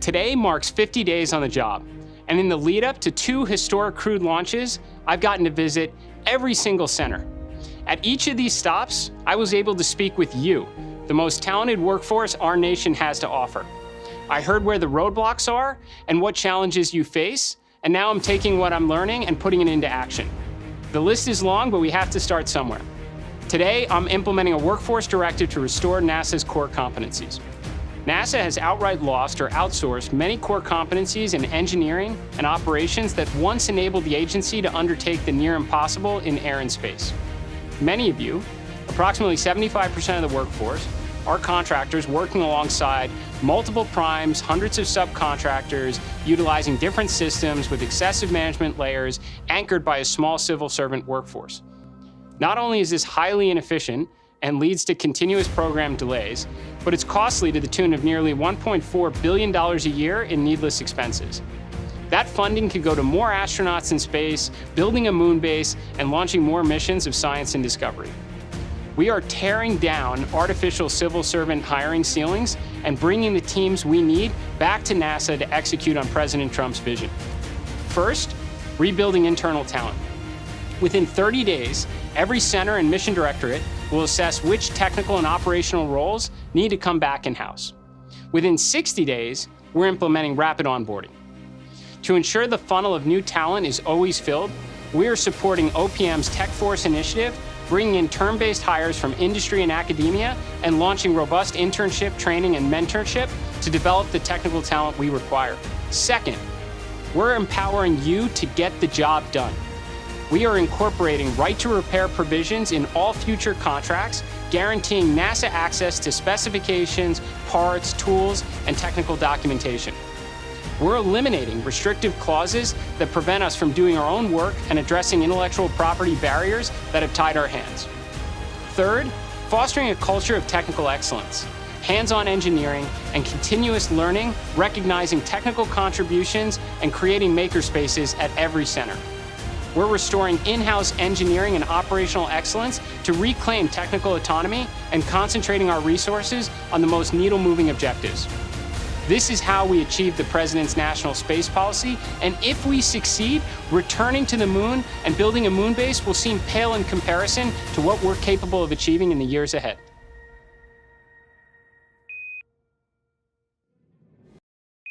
Today marks 50 days on the job, and in the lead up to 2 historic crewed launches, I've gotten to visit every single center. At each of these stops, I was able to speak with you, the most talented workforce our nation has to offer. I heard where the roadblocks are and what challenges you face, and now I'm taking what I'm learning and putting it into action. The list is long, but we have to start somewhere. Today, I'm implementing a workforce directive to restore NASA's core competencies. NASA has outright lost or outsourced many core competencies in engineering and operations that once enabled the agency to undertake the near impossible in air and space. Many of you, approximately 75% of the workforce, are contractors working alongside multiple primes, hundreds of subcontractors, utilizing different systems with excessive management layers anchored by a small civil servant workforce. Not only is this highly inefficient and leads to continuous program delays, but it's costly to the tune of nearly $1.4 billion a year in needless expenses. That funding could go to more astronauts in space, building a moon base, and launching more missions of science and discovery. We are tearing down artificial civil servant hiring ceilings and bringing the teams we need back to NASA to execute on President Trump's vision. First, rebuilding internal talent. Within 30 days, every center and mission directorate will assess which technical and operational roles need to come back in-house. Within 60 days, we're implementing rapid onboarding. To ensure the funnel of new talent is always filled, we are supporting OPM's Tech Force initiative, bringing in term-based hires from industry and academia, and launching robust internship, training, and mentorship to develop the technical talent we require. Second, we're empowering you to get the job done. We are incorporating right-to-repair provisions in all future contracts, guaranteeing NASA access to specifications, parts, tools, and technical documentation. We're eliminating restrictive clauses that prevent us from doing our own work and addressing intellectual property barriers that have tied our hands. Third, fostering a culture of technical excellence, hands-on engineering, and continuous learning, recognizing technical contributions and creating makerspaces at every center. We're restoring in-house engineering and operational excellence to reclaim technical autonomy and concentrating our resources on the most needle-moving objectives. This is how we achieve the President's national space policy, and if we succeed, returning to the moon and building a moon base will seem pale in comparison to what we're capable of achieving in the years ahead.